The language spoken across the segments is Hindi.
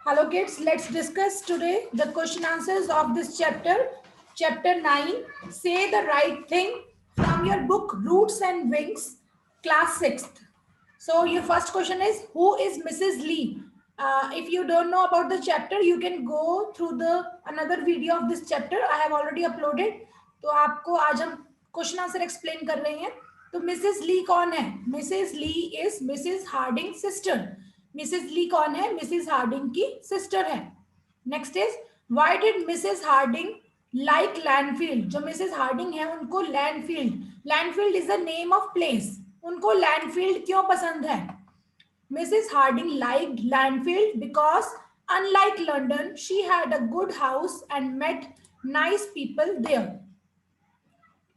Hello kids, let's discuss today the question answers of this chapter. Chapter 9, Say the Right Thing from your book Roots and Wings, class 6th. So your first question is, who is Mrs. Lee? If you don't know about the chapter, you can go through the another video of this chapter. I have already uploaded. तो आपको आज हम क्वेश्चन आंसर एक्सप्लेन कर रहे हैं. तो मिसेस ली कौन है? Mrs Lee is Mrs Harding sister. Mrs Lee कौन है? मिसेस हार्डिंग की सिस्टर है. Next is, why did Mrs Harding like Landfield? जो मिसेस हार्डिंग है उनको Landfield, Landfield is the name of place, उनको लैंडफील्ड क्यों पसंद है? Mrs Harding liked Landfield because unlike London she had a good house and met nice people there.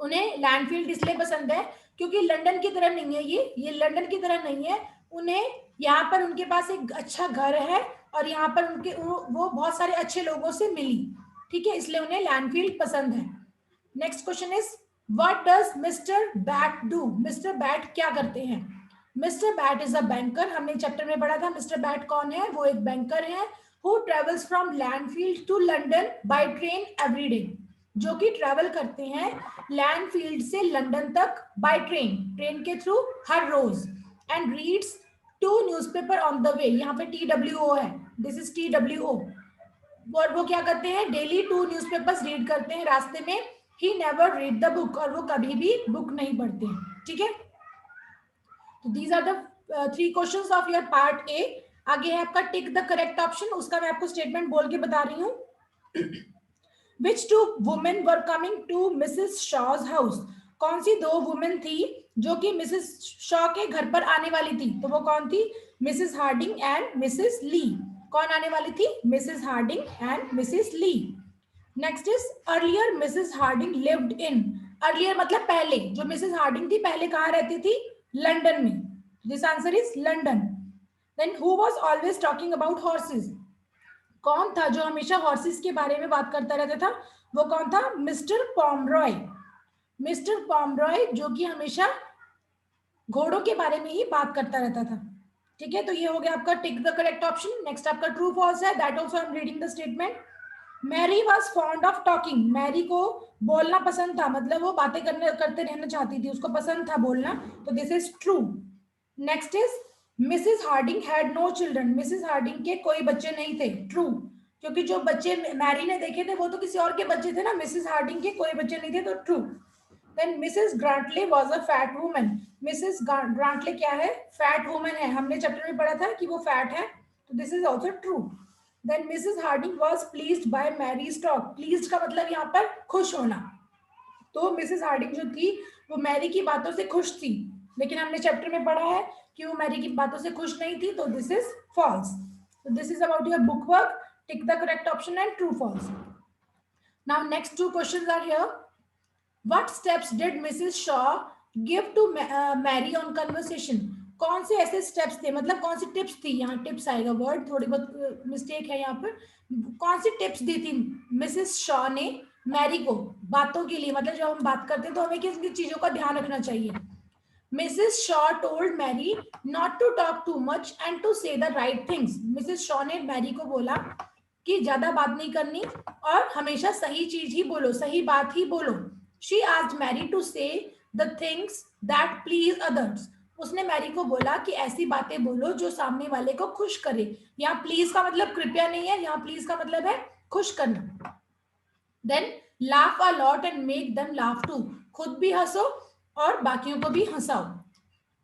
उन्हें लैंडफील्ड इसलिए पसंद है क्योंकि लंदन की तरह नहीं है, ये लंदन की तरह नहीं है. उन्हें यहाँ पर उनके पास एक अच्छा घर है और यहाँ पर उनके वो बहुत सारे अच्छे लोगों से मिली. ठीक है, इसलिए उन्हें लैंडफील्ड पसंद है. Next question is, what does mister bat do? Mister bat क्या करते हैं? Mister bat is a banker. हमने चैप्टर में पढ़ा था मिस्टर बैट कौन है. वो एक बैंकर है. Who travels from Landfield to London by train every day. जो कि ट्रेवल करते हैं लैंडफील्ड से लंदन तक बाय ट्रेन, ट्रेन के थ्रू हर रोज. And reads 2 newspaper on the way. यहाँ पे TWO है, दिस इज TWO. और वो क्या करते हैं? डेली 2 न्यूज़पेपर्स रीड करते हैं रास्ते में. He never read the book. और वो कभी भी बुक नहीं पढ़ते हैं. ठीक है, तो these are the 3 questions of your part A. आगे है आपका टिक द करेक्ट ऑप्शन. उसका मैं आपको स्टेटमेंट बोल के बता रही हूँ. Which 2 women were coming to Mrs. Shaw's house? कौन सी 2 वुमेन थी जो कि मिसेस शॉ के घर पर आने वाली थी? तो वो कौन थी? Mrs Harding and Mrs Lee. कौन आने वाली थी? Mrs Harding and Mrs Lee. Next is, earlier Mrs Harding lived in. Earlier मतलब पहले. जो मिसेस हार्डिंग थी पहले कहाँ रहती थी? लंदन में. This answer is London. Then who was always talking about horses? कौन था जो हमेशा हॉर्सेस के बारे में बात करता रहता था? वो कौन था? मिस्टर पॉमरॉय. मिस्टर पॉमरॉय जो कि हमेशा घोड़ों के बारे में ही बात करता रहता था. ठीक है, तो ये हो गया आपका tick the correct option. Next आपका ट्रू फॉल्स है. That also I am reading the statement. Mary was fond of talking. Mary को बोलना पसंद था, मतलब वो बातें करते रहना चाहती थी, उसको पसंद था बोलना. तो this is true. Next is, Mrs Harding had no children. Mrs Harding के कोई बच्चे नहीं थे. ट्रू, क्योंकि जो बच्चे मैरी ने देखे थे वो तो किसी और के बच्चे थे ना. मिसेस हार्डिंग के कोई बच्चे नहीं थे, तो true. Then Mrs Grantley was a fat woman. Mrs Grantley क्या है? फैट वुमन है. हमने चैप्टर में पढ़ा था कि वो फैट है, तो this is also true. Then Mrs Harding was pleased by Mary's talk. Pleased का मतलब यहाँ पर खुश होना. तो मिसेस हार्डिंग जो थी वो मैरी की बातों से खुश थी, लेकिन हमने चैप्टर में पढ़ा है कि वो मैरी की बातों से खुश नहीं थी. तो this is false. So this is about your book work. Tick the correct option and true false. Now next 2 questions are here. What steps did Mrs. Shaw give to Mary on conversation? कौन से ऐसे स्टेप्स थे, मतलब कौन सी टिप्स थी? यहाँ टिप्स आएगा वर्ड, थोड़ी बहुत मिस्टेक है यहाँ पर. कौन सी टिप्स दी थी मिसेस शॉ ने मैरी को बातों के लिए? मतलब जब हम बात करते हैं तो हमें किन किन चीजों का ध्यान रखना चाहिए? Mrs. Shaw told Mary not to talk too much and to say the right things. Mrs. Shaw ने मैरी को बोला कि ज्यादा बात नहीं करनी और हमेशा सही चीज ही बोलो, सही बात ही बोलो. She asked Mary to say the things that please others. उसने मैरी को बोला कि ऐसी बातें बोलो जो सामने वाले को खुश करे. यहाँ प्लीज का मतलब कृपया नहीं है, यहाँ प्लीज का मतलब है खुश करना. Then laugh a lot and make them laugh too. खुद भी हंसो और बाकियों को भी हंसाओ.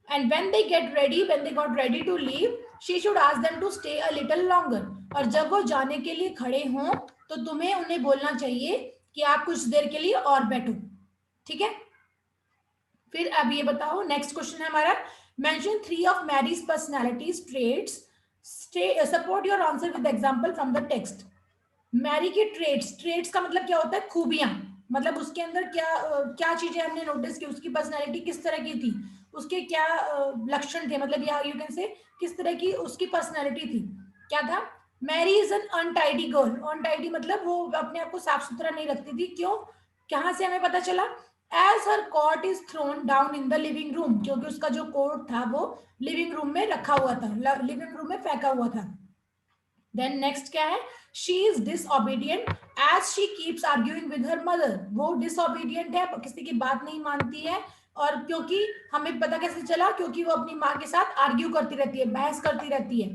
And when they got ready to leave, she should ask them to stay a little longer. और जब वो जाने के लिए खड़े हों तो तुम्हें उन्हें बोलना चाहिए कि आप कुछ देर के लिए और बैठो. ठीक है, फिर अब ये बताओ. नेक्स्ट क्वेश्चन है हमारा, mention 3 of Mary's personalities traits. Support your answer with example from the text. Mary के ट्रेट्स, ट्रेट्स का मतलब क्या होता है? खूबियां. मतलब उसके अंदर क्या क्या चीजें हमने नोटिस की, उसकी पर्सनैलिटी किस तरह की थी, उसके क्या लक्षण थे, मतलब या यू कैन से किस तरह की उसकी पर्सनैलिटी थी. क्या था? Mary is an untidy girl. Untidy मतलब वो अपने आप को साफ सुथरा नहीं रखती थी. क्यों? कहाँ से हमें पता चला? As her coat is thrown down in the living room. क्योंकि उसका जो कोट था वो लिविंग रूम में रखा हुआ था, लिविंग रूम में फेंका हुआ था. देन नेक्स्ट क्या है, she is disobedient as she keeps arguing with her mother. वो डिसओबीडियंट है, किसी की बात नहीं मानती है, और क्योंकि हमें पता कैसे चला, क्योंकि वो अपनी माँ के साथ आर्ग्यू करती रहती है, बहस करती रहती है।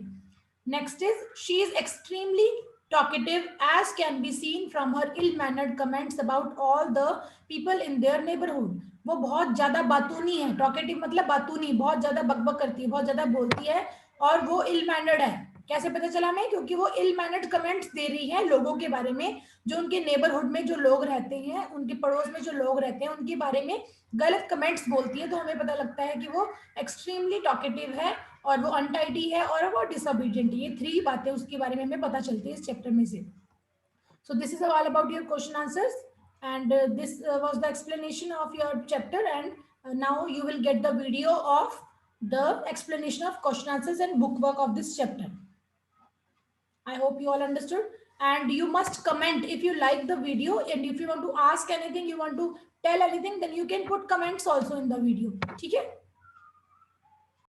Next is she is extremely talkative as can be seen from her ill-mannered comments about all the people in their neighborhood। वो बहुत ज्यादा बातूनी है, टॉकेटिव मतलब बातूनी, बहुत ज्यादा बकबक करती है, बहुत ज्यादा बोलती है, और वो इल मैनर्ड है। कैसे पता चला हमें? क्योंकि वो इल मैनर्ड कमेंट्स दे रही है लोगों के बारे में, जो उनके नेबरहुड में जो लोग रहते हैं, उनके पड़ोस में जो लोग रहते हैं, उनके बारे में गलत कमेंट्स बोलती है। तो हमें पता लगता है कि वो एक्सट्रीमली टॉकेटिव है, और वो अनटाइडी है, और वो डिसोबीडियंट है। ये 3 बातें उसके बारे में हमें पता चलती है इस चैप्टर में से। So this is all about your question answers, and this was the explanation of your chapter, and now you will get the video of the explanation of question answers and book work of this chapter. I hope you all understood, and you must comment if you like the video, and if you want to ask anything, you want to tell anything, then you can put comments also in the video. ठीक है?